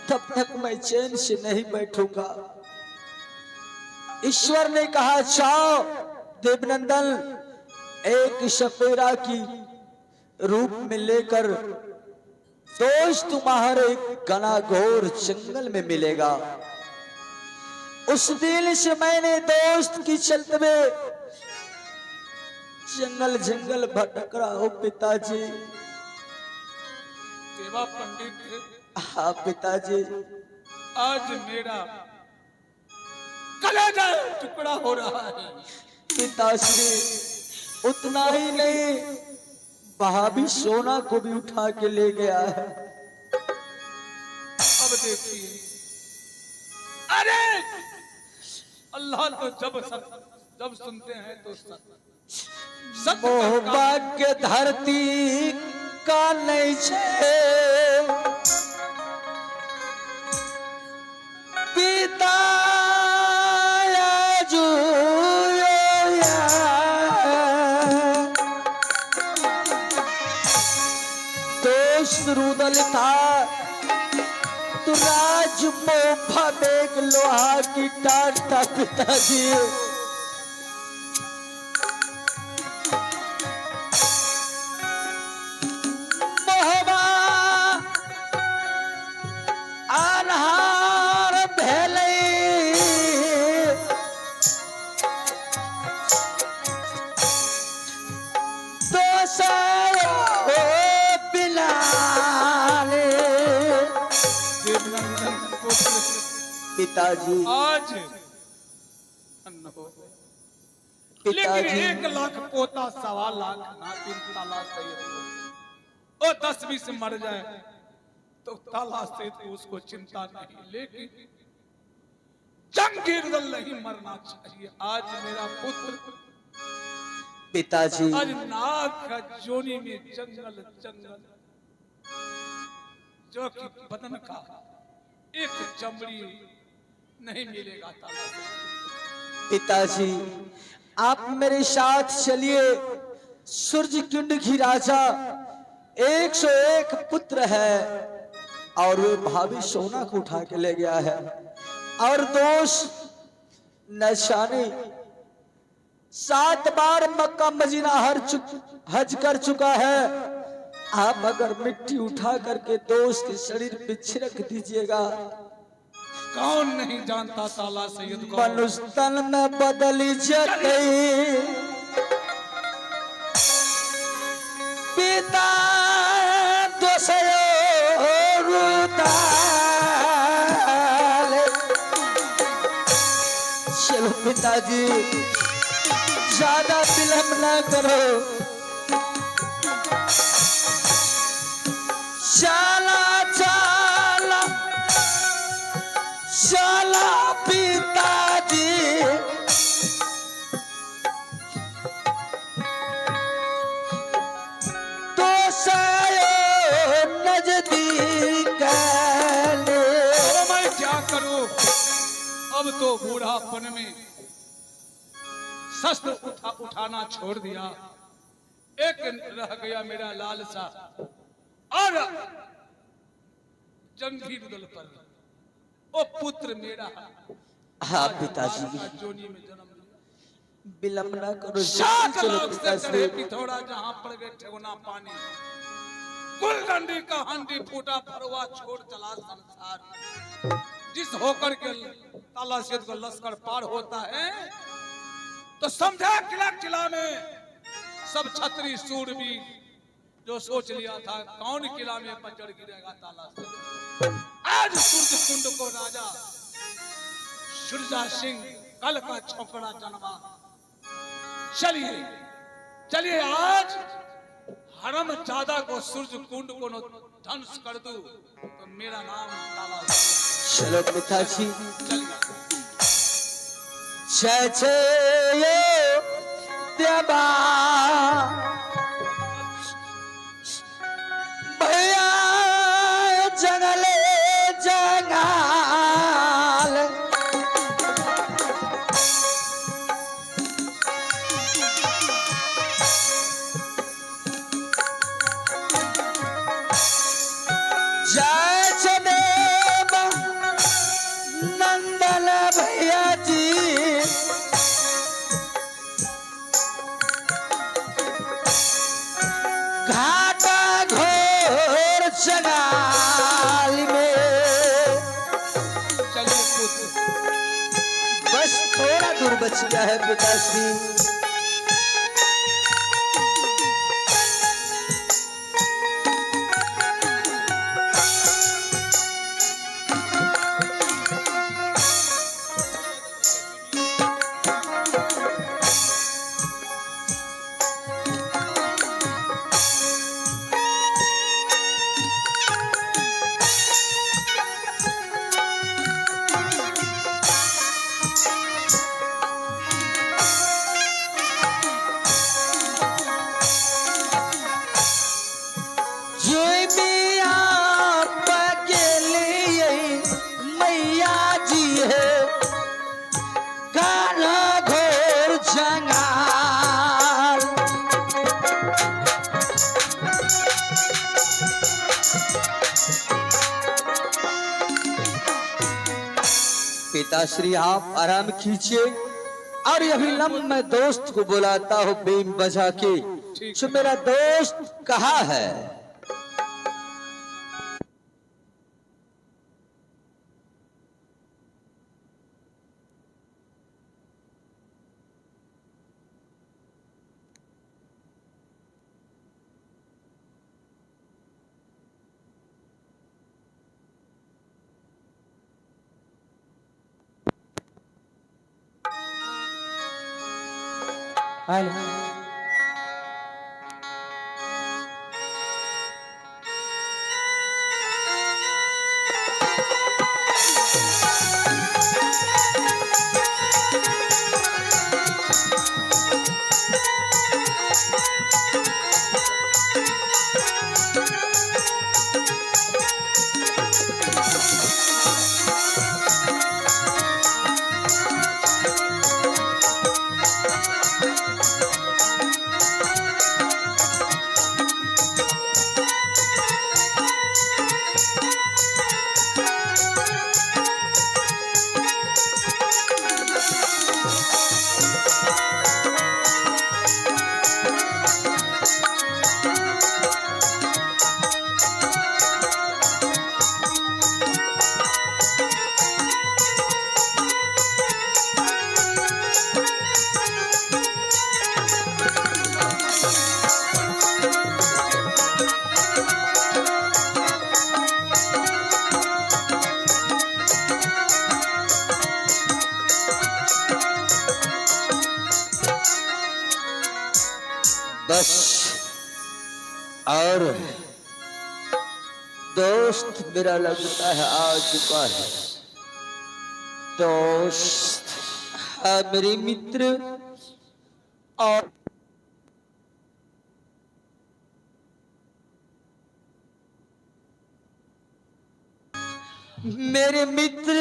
तब तक मैं चैन से नहीं बैठूंगा। ईश्वर ने कहा जाओ देवनंदन, एक सपेरा की रूप में लेकर दोस्त तुम्हारे घना घोर जंगल में मिलेगा। उस दिन से मैंने दोस्त की चलते में जंगल जंगल भटक रहा हूं पिताजी। देवा पंडित, हाँ पिताजी। आज मेरा कलेजा टुकड़ा हो रहा है। पिताश्री, उतना ही नहीं, भाभी सोना को भी उठा के ले गया है। अब देखिए, अरे अल्लाह तो जब सुनते हैं तो सत्य मोह भाग्य धरती का नहीं छे पिता दोस्त रुदल था तो राज मोफा देख लोहा की टाट था पिताजी। मोहबा आनहार भेले पिताजी। आज लेकिन 1 लाख पोता 1.25 लाख नातिन ताला सहित और 10-20 मर जाए तो ताला सहित उसको चिंता नहीं, लेकिन जंगीरदल नहीं मरना चाहिए। आज मेरा पुत्र पिताजी, आज नाग का जोनी में जंगल जंगल जो कि बदन का एक चमड़ी नहीं मिलेगा ताला। पिताजी आप मेरे साथ चलिए। सूर्य कुंड की राजा 101 पुत्र है और वे भाभी सोना को उठा के ले गया है। और दोस्त नशानी 7 बार मक्का मदीना हज कर चुका है। आप अगर मिट्टी उठा करके दोस्त के शरीर पे छिड़क दीजिएगा, कौन नहीं जानता ताला सैयद को मनुष्य तन में बदली जाते पिता चलो पिताजी ज्यादा विलंब ना करो। चला चला चला पिताजी, तो नजदीक मैं क्या करूं? अब तो बूढ़ापन में शस्त्र उठाना छोड़ दिया। एक रह गया मेरा लालसा और जंगीर दल पर ओ पुत्र मेरा। हाँ पिताजी, जोनी में जन्म लिया। विलंब ना करो। 7 चलो लाख से चढ़े पिताजी। पिथौरा जहां पड़ गए ठेवना पानी। गुलडंडी का हंडी फूटा भरवा छोड़ चला संसार। जिस होकर के ताला से को लश्कर पार होता है तो समझा किला किला में सब छतरी सूरवीर जो सोच लिया था कौन किला में बंजर गिरेगा ताला से। आज सूर्य कुंड को राजा सुरजा सिंह कल का छोकरा जन्मा। चलिए चलिए आज हरम जादा को सूर्य कुंड को ध्वंस कर दूं तो मेरा नाम ताला। चलो पिताजी। चलिए जय देवा भैया जंगले जंगाल जय देवा पहुंच गया है पिताश्री। पिताश्री आप आराम कीजिए और अभी मैं दोस्त को बुलाता हूँ बीम बजा के। जो मेरा दोस्त कहाँ है? बस और दोस्त मेरा लगता है आ चुका है। दोस्त है मेरे मित्र और मेरे मित्र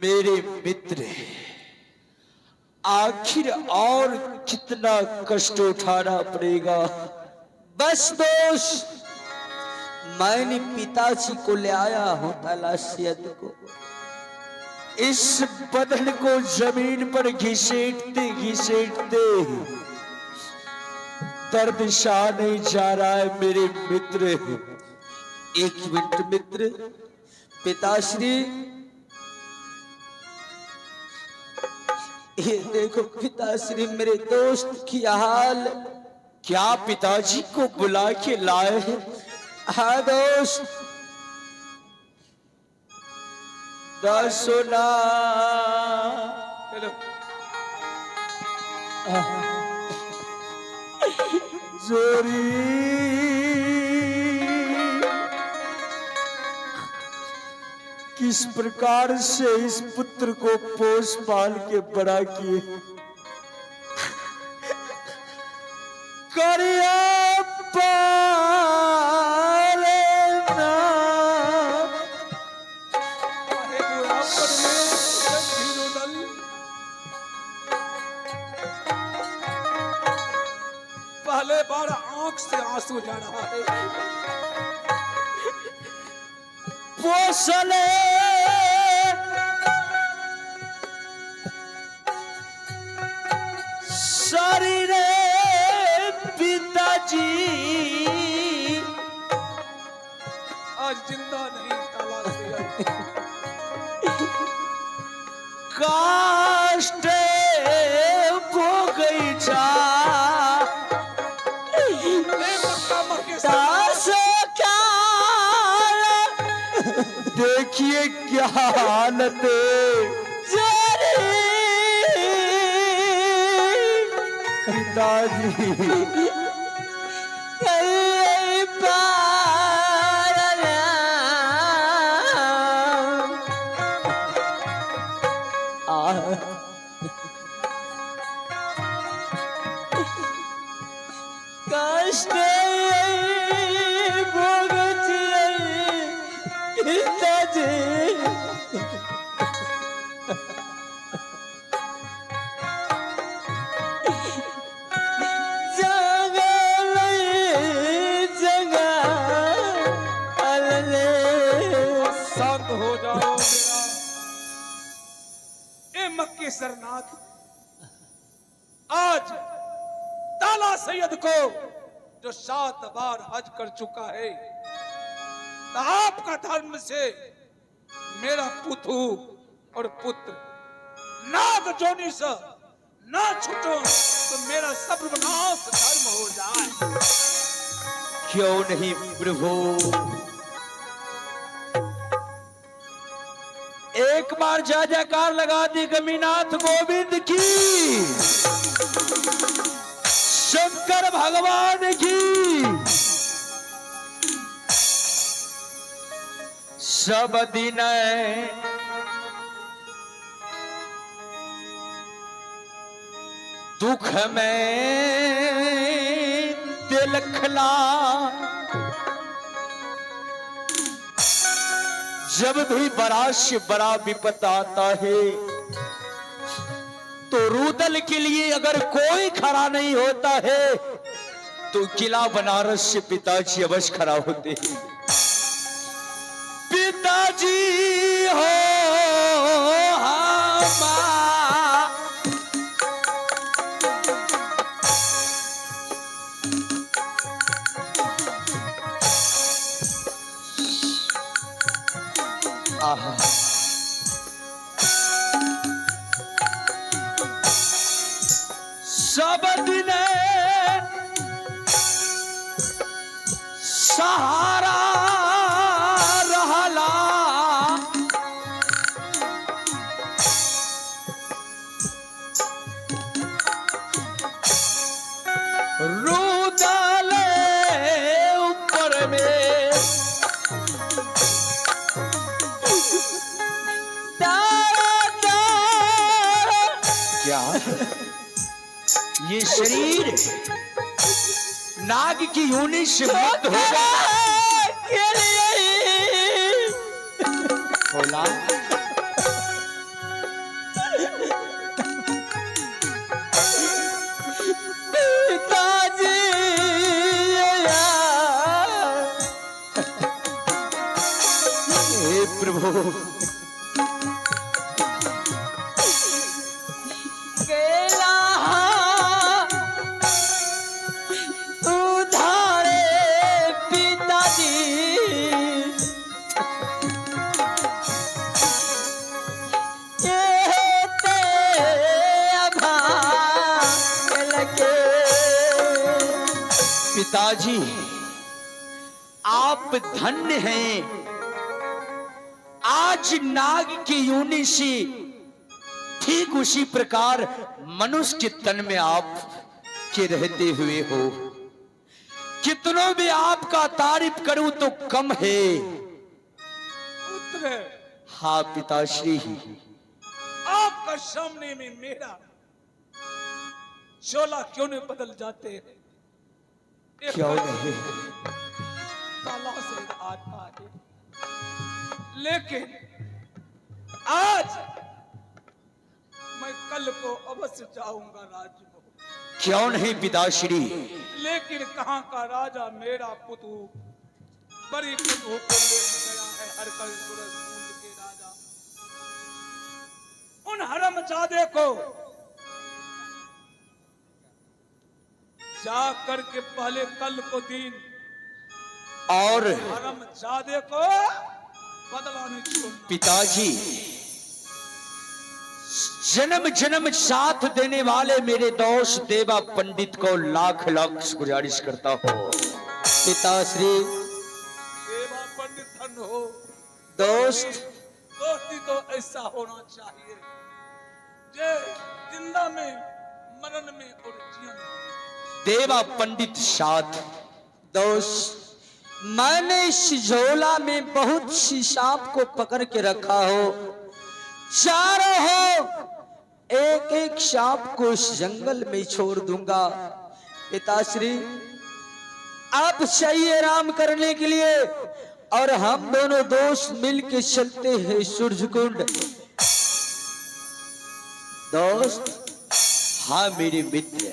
मेरे मित्र आखिर और कितना कष्ट उठाना पड़ेगा। बस दोस्त मैंने पिताजी को ले आया हूं तलाशियत को। इस बदन को जमीन पर घिसेटते घिसेटते दर्द शाह नहीं जा रहा है मेरे मित्र। एक मिनट मित्र। पिताश्री ये देखो पिताश्री मेरे दोस्त की हाल। क्या पिताजी को बुला के लाए हैं? हाँ दोस्त सुना जोरी किस प्रकार से इस पुत्र को पोस पाल के बड़ा किए। करिया पालना पोसले शरीर पिताजी आज जिंदा नहीं ताला सैयद। काष्ट भोगई जा मक्का मक्के दासो क्या देखिए क्या हालत जारी पिताजी कष्ट भोगतिए पिताजी शांत हो जाओ मेरा ए मक्के सरनाथ। आज ताला सैयद को जो 7 बार हज कर चुका है, तो आपका धर्म से मेरा पुतु और पुत्र नाग जोनी से ना छूटो तो मेरा सर्वनाश धर्म हो जाए। क्यों नहीं प्रभु, एक बार जय जयकार लगा दी गमीनाथ गोविंद की, शंकर भगवान की। सब दिन दुख में दिल खला, जब भी बड़ा से बड़ा विपत आता है तो रूदल के लिए अगर कोई खड़ा नहीं होता है तो किला बनारस से पिताजी अवश्य खड़ा होते हैं। पिताजी हो सब दिन सहारा रहला, रुदल ऊपर में क्या ये शरीर नाग की योनि से मुक्त होगा बोला। पिताजी हे प्रभु, पिताजी आप धन्य हैं, आज नाग की योनि से ठीक उसी प्रकार मनुष्य के तन में आप के रहते हुए हो। कितनों भी आपका तारीफ करूं तो कम है। पुत्र हाँ पिताश्री, आपका सामने में मेरा चोला क्यों नहीं बदल जाते? क्यों नहीं? ताला से आता है, लेकिन आज मैं कल को अवश्य जाऊंगा राजमहल। क्यों नहीं पिताश्री? लेकिन कहाँ का राजा मेरा पुतु बड़ी पुतु को ले गया है हरकल सूरजकुंड के राजा। उन हरमजादे को जा करके पहले कल को दिन और हरमजादे को बदला नहीं छोड़ना। पिताजी, जन्म जन्म साथ देने वाले मेरे दोस्त देवा पंडित को लाख लाख गुजारिश करता हूँ। पिताश्री, देवा पंडित धन हो दोस्त, दोस्ती तो ऐसा होना चाहिए जे जिंदा में मरण में और जीवन में। देवा पंडित साथ। दोस्त, मैंने इस झोला में बहुत सी सांप को पकड़ के रखा हो, चारों हो, एक एक सांप को इस जंगल में छोड़ दूंगा। पिताश्री, आप चाहिए आराम करने के लिए और हम दोनों दोस्त मिलके चलते हैं सूरजकुंड। दोस्त, हाँ मेरे मित्र,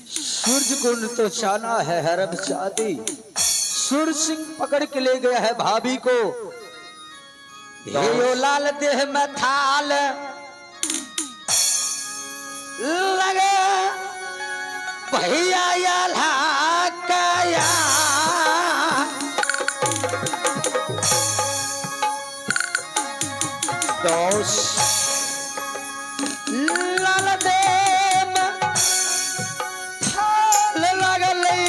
सूरजकुंड तो जाना है। हरमजादी सूरज सिंह पकड़ के ले गया है भाभी को। यो लाल देह में थाल लगे भैया याला कया। दोस्त, लाल देह में थाल लगली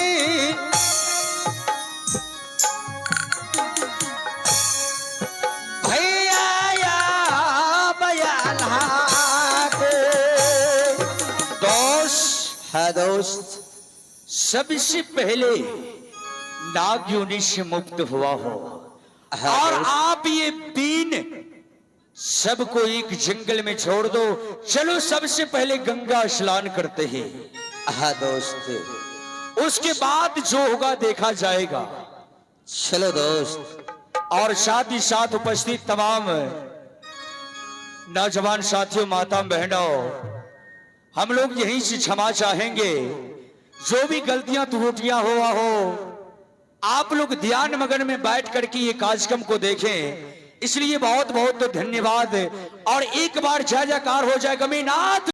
भैया या बयाला के। दोस्त है दोस्त, सबसे पहले नाग योनि से मुक्त हुआ हो और आप ये बीन सबको एक जंगल में छोड़ दो। चलो सबसे पहले गंगा स्नान करते हैं। हाँ दोस्त, उसके बाद जो होगा देखा जाएगा। चलो दोस्त। और साथ ही साथ उपस्थित तमाम नौजवान साथियों, माता बहनों, हम लोग यहीं से क्षमा चाहेंगे। जो भी गलतियां त्रुटियां हुआ हो, आप लोग ध्यान मगन में बैठ करके ये कार्यक्रम को देखें, इसलिए बहुत बहुत धन्यवाद। और एक बार जय जयकार हो जाए गमीनाथ।